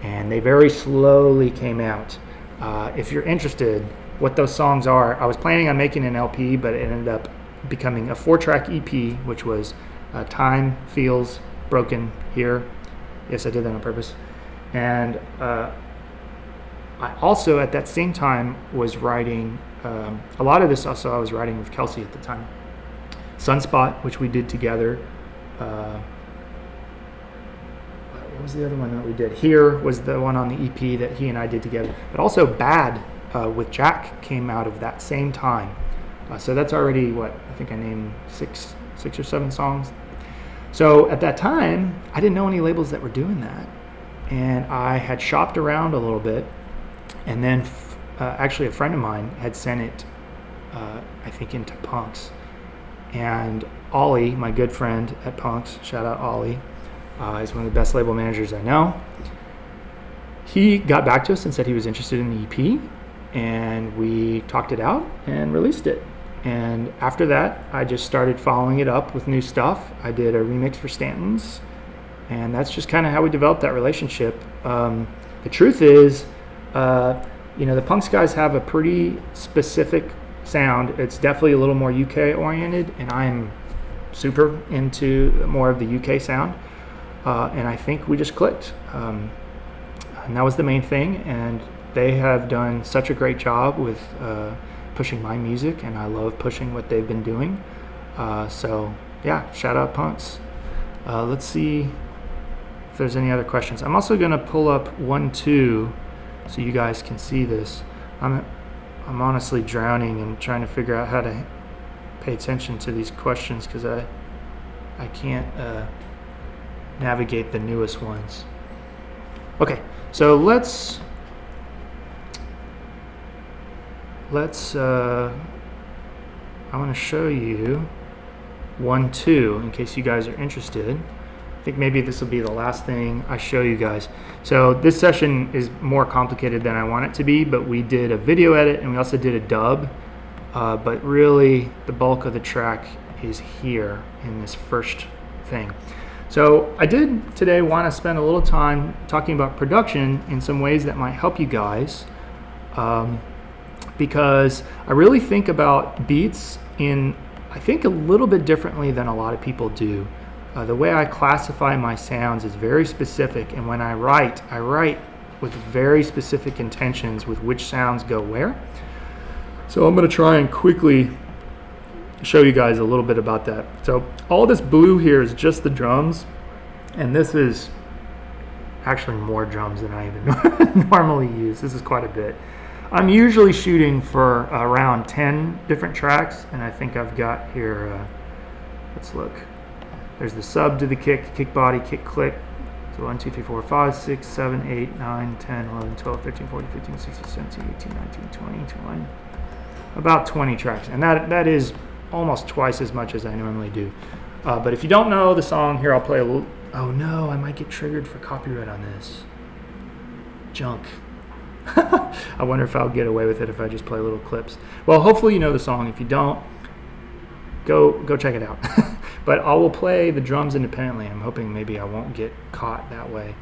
and they very slowly came out. If you're interested what those songs are, I was planning on making an LP, but it ended up becoming a 4-track EP, which was Time Feels Broken Here. Yes, I did that on purpose. And I also at that same time was writing a lot of this. Also, I was writing with Kelsey at the time. Sunspot, which we did together. What was the other one that we did? Here was the one on the EP that he and I did together. But also Bad with Jack came out of that same time. So that's already what I think I named six or 7 songs. So at that time, I didn't know any labels that were doing that, and I had shopped around a little bit, and then actually a friend of mine had sent it, I think, into Punks. And Ollie, my good friend at Punks, shout out Ollie, is one of the best label managers I know. He got back to us and said he was interested in the EP, and we talked it out and released it. And after that, I just started following it up with new stuff. I did a remix for Stanton's, and that's just kind of how we developed that relationship. The truth is, the Punks guys have a pretty specific sound. It's definitely a little more UK oriented, and I'm super into more of the UK sound. And I think we just clicked. And that was the main thing. And they have done such a great job with pushing my music, and I love pushing what they've been doing. So yeah, shout out Punks. Let's see if there's any other questions. I'm also going to pull up 1-2 so you guys can see this. I'm honestly drowning and trying to figure out how to pay attention to these questions because I can't navigate the newest ones. Okay, so let's I want to show you 1-2 in case you guys are interested. I think maybe this will be the last thing I show you guys. So this session is more complicated than I want it to be, but we did a video edit and we also did a dub. But really the bulk of the track is here in this first thing. So I did today want to spend a little time talking about production in some ways that might help you guys, because I really think about beats in, I think, a little bit differently than a lot of people do. The way I classify my sounds is very specific, and when I write with very specific intentions with which sounds go where. So I'm going to try and quickly show you guys a little bit about that. So all this blue here is just the drums, and this is actually more drums than I even normally use. This is quite a bit. I'm usually shooting for around 10 different tracks, and I think I've got here, let's look. There's the sub to the kick, kick body, kick click. So 1, 2, 3, 4, 5, 6, 7, 8, 9, 10, 11, 12, 13, 14, 15, 16, 17, 18, 19, 20, 21. About 20 tracks, and that is almost twice as much as I normally do. But if you don't know the song, here I'll play a little. Oh no, I might get triggered for copyright on this. Junk. I wonder if I'll get away with it if I just play little clips. Well, hopefully you know the song. If you don't, go check it out. But I will play the drums independently. I'm hoping maybe I won't get caught that way.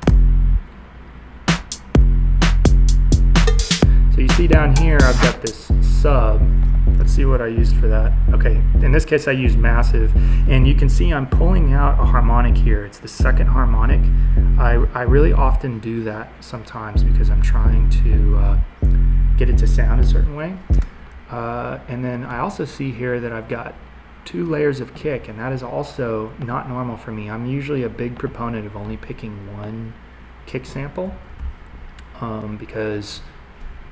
So you see down here I've got this sub. Let's see what I used for that. Okay, in this case I used massive, and you can see I'm pulling out a harmonic here. It's the second harmonic. I really often do that sometimes because I'm trying to get it to sound a certain way. And then I also see here that I've got 2 layers of kick, and that is also not normal for me. I'm usually a big proponent of only picking 1 kick sample because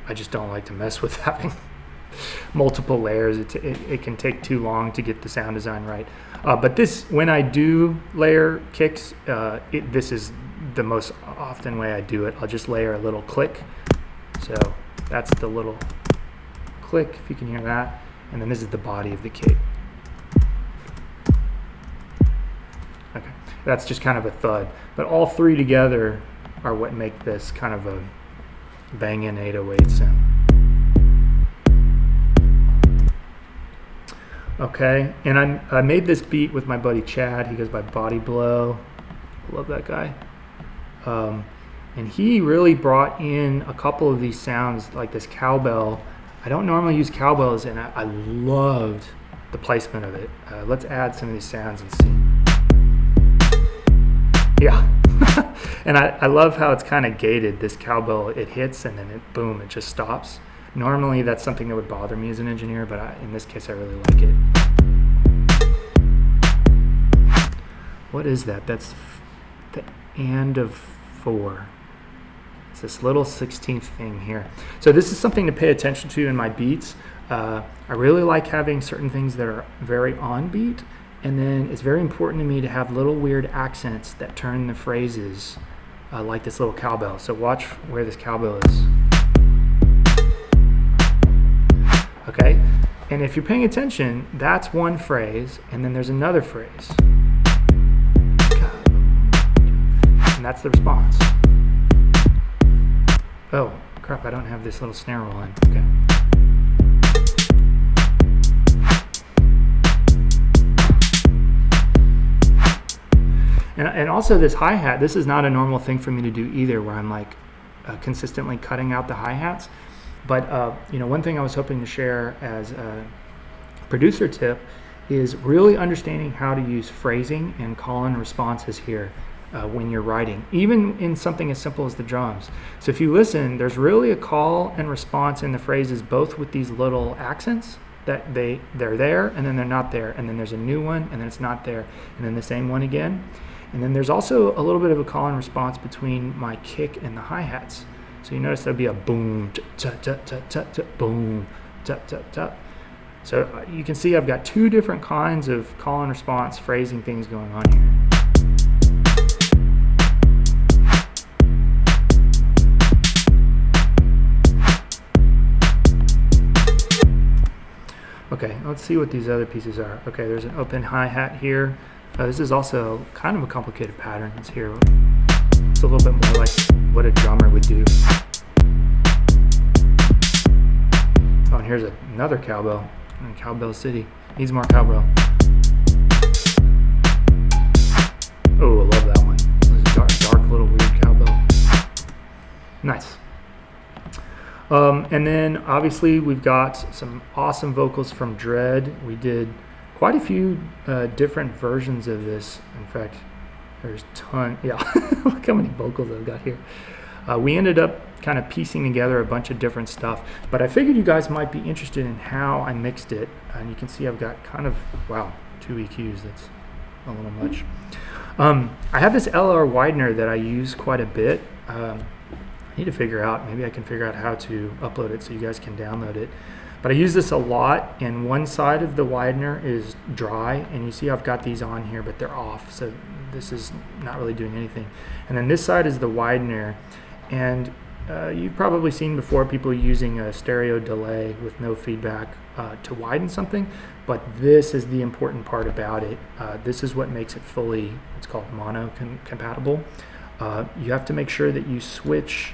I just don't like to mess with having multiple layers. It can take too long to get the sound design right. But this, when I do layer kicks, this is the most often way I do it. I'll just layer a little click. So that's the little click, if you can hear that. And then this is the body of the kick. Okay, that's just kind of a thud. But all 3 together are what make this kind of a banging 808 sound. Okay, and I made this beat with my buddy Chad. He goes by Body Blow. Love that guy. And he really brought in a couple of these sounds, like this cowbell. I don't normally use cowbells, and I loved the placement of it. Let's add some of these sounds and see. Yeah. And I love how it's kind of gated. This cowbell, it hits and then boom, it just stops. Normally that's something that would bother me as an engineer, but in this case I really like it. What is that? That's the and of 4. It's this little 16th thing here. So this is something to pay attention to in my beats. I really like having certain things that are very on beat, and then it's very important to me to have little weird accents that turn the phrases like this little cowbell. So watch where this cowbell is. Okay, and if you're paying attention, that's one phrase, and then there's another phrase. And that's the response. Oh, crap, I don't have this little snare roll in. Okay. And also this hi-hat, this is not a normal thing for me to do either, where I'm like consistently cutting out the hi-hats. But one thing I was hoping to share as a producer tip is really understanding how to use phrasing and call-in responses here when you're writing, even in something as simple as the drums. So if you listen, there's really a call and response in the phrases, both with these little accents that they're there and then they're not there, and then there's a new one and then it's not there, and then the same one again. And then there's also a little bit of a call and response between my kick and the hi-hats. So you notice there'll be a boom, boom, So you can see I've got two different kinds of call and response phrasing things going on here. Okay, let's see what these other pieces are. Okay, there's an open hi-hat here. This is also kind of a complicated pattern. It's here. It's a little bit more like what a drummer would do. Oh, and here's another cowbell in Cowbell City. Needs more cowbell. Oh, I love that one. This is dark little weird cowbell. Nice. And then obviously we've got some awesome vocals from Dread. We did quite a few different versions of this. In fact, there's yeah, look how many vocals I've got here. We ended up kind of piecing together a bunch of different stuff, but I figured you guys might be interested in how I mixed it. And you can see I've got kind of, wow, 2 EQs, that's a little much. I have this LR widener that I use quite a bit. I need to figure out, maybe I can figure out how to upload it so you guys can download it. But I use this a lot, and one side of the widener is dry, and you see I've got these on here, but they're off, so this is not really doing anything. And then this side is the widener, and you've probably seen before people using a stereo delay with no feedback to widen something, but this is the important part about it. This is what makes it fully, it's called mono compatible. You have to make sure that you switch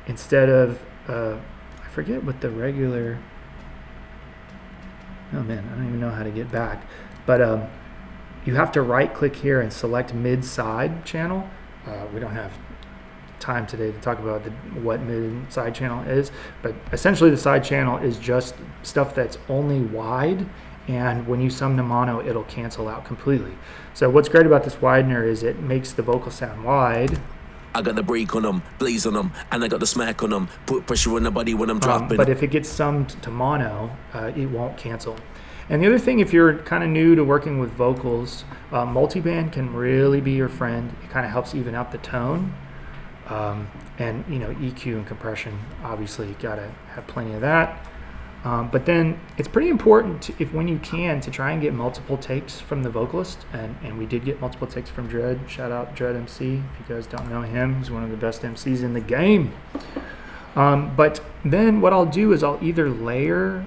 instead of I forget what the regular, oh man, I don't even know how to get back, but you have to right click here and select mid side channel. We don't have time today to talk about what mid side channel is, but essentially the side channel is just stuff that's only wide, and when you sum to mono it'll cancel out completely. So what's great about this widener is it makes the vocal sound wide. I got the break on them, blaze on them, and I got the smack on them. Put pressure on the body when I'm dropping. But if it gets summed to mono, it won't cancel. And the other thing, if you're kind of new to working with vocals, multiband can really be your friend. It kind of helps even out the tone. And you know, EQ and compression, obviously you gotta have plenty of that. But then it's pretty important to, if when you can, to try and get multiple takes from the vocalist, and we did get multiple takes from Dread. Shout out Dread MC, if you guys don't know him, he's one of the best MCs in the game. But then what I'll do is I'll either layer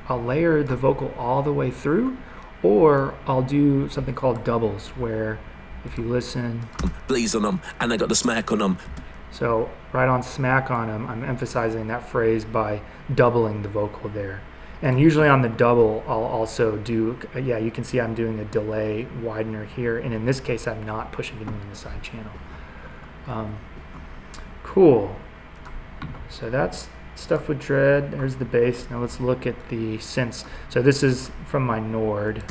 the vocal all the way through, or I'll do something called doubles, where if you listen, blaze on them, and I got the smack on them. So right on smack on them, I'm emphasizing that phrase by doubling the vocal there. And usually on the double, I'll also do, yeah, you can see I'm doing a delay widener here. And in this case, I'm not pushing it into the side channel. Cool. So that's stuff with Dread. There's the bass. Now let's look at the synths. So this is from my Nord.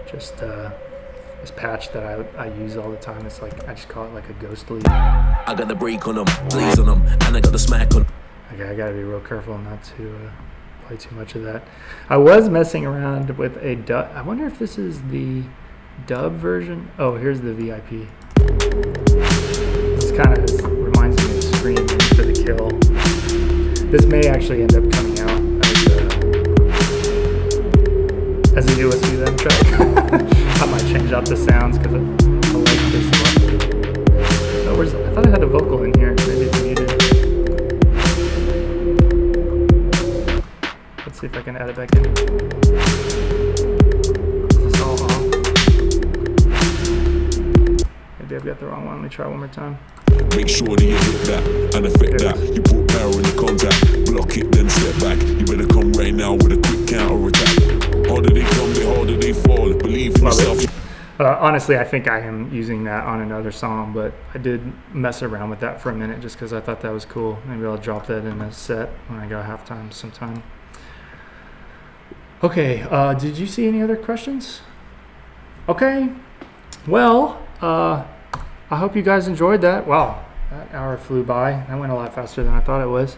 Just this patch that I use all the time. It's like, I just call it like a ghostly. I got the break on them, blaze on them, and I got the smack on. Okay, I gotta be real careful not to play too much of that. I was messing around with a dub. I wonder if this is the dub version. Oh, here's the VIP. This kind of reminds me of Scream for the Kill. This may actually end up coming out as a USB then track. I might change out the sounds because I like this one. Oh, I thought I had a vocal in here. Maybe it's muted. Let's see if I can add it back in. Is this all off? Maybe I've got the wrong one. Let me try one more time. Make sure that you hit that and affect that. You put power in the contact, block it, then step back. You better come right now with a quick counter attack. Harder they come, the harder they fall. Believe in yourself. Honestly, I think I am using that on another song, but I did mess around with that for a minute just because I thought that was cool. Maybe I'll drop that in a set when I go halftime sometime. Okay, did you see any other questions? Okay, well, I hope you guys enjoyed that. Wow, that hour flew by. That went a lot faster than I thought it was.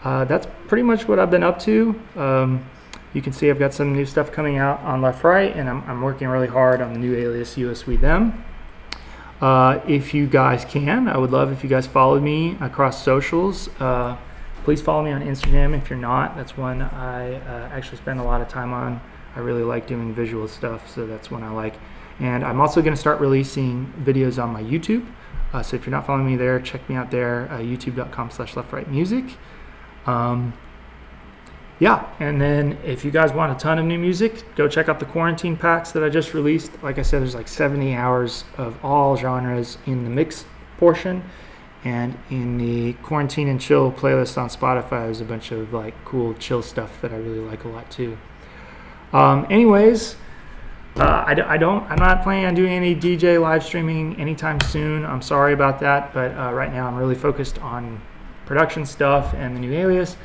That's pretty much what I've been up to. you can see I've got some new stuff coming out on Left Right, and I'm working really hard on the new alias US We Them. If you guys can, I would love if you guys followed me across socials. Please follow me on Instagram if you're not. That's one I actually spend a lot of time on. I really like doing visual stuff, so that's one I like. And I'm also going to start releasing videos on my YouTube. So if you're not following me there, check me out there, youtube.com/leftrightmusic. Yeah, and then if you guys want a ton of new music, go check out the quarantine packs that I just released. Like I said, there's like 70 hours of all genres in the mix portion. And in the quarantine and chill playlist on Spotify, there's a bunch of like cool chill stuff that I really like a lot too. Anyways, I'm not planning on doing any DJ live streaming anytime soon. I'm sorry about that, but right now I'm really focused on production stuff and the new alias.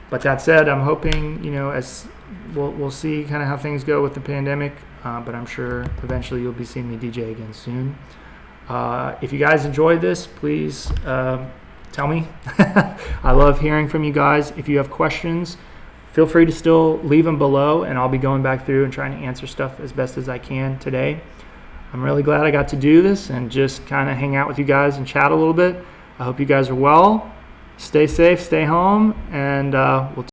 But that said, I'm hoping, as we'll see kind of how things go with the pandemic, but I'm sure eventually you'll be seeing me DJ again soon. If you guys enjoyed this, please tell me. I love hearing from you guys. If you have questions, feel free to still leave them below, and I'll be going back through and trying to answer stuff as best as I can today. I'm really glad I got to do this and just kind of hang out with you guys and chat a little bit. I hope you guys are well. Stay safe, stay home, and we'll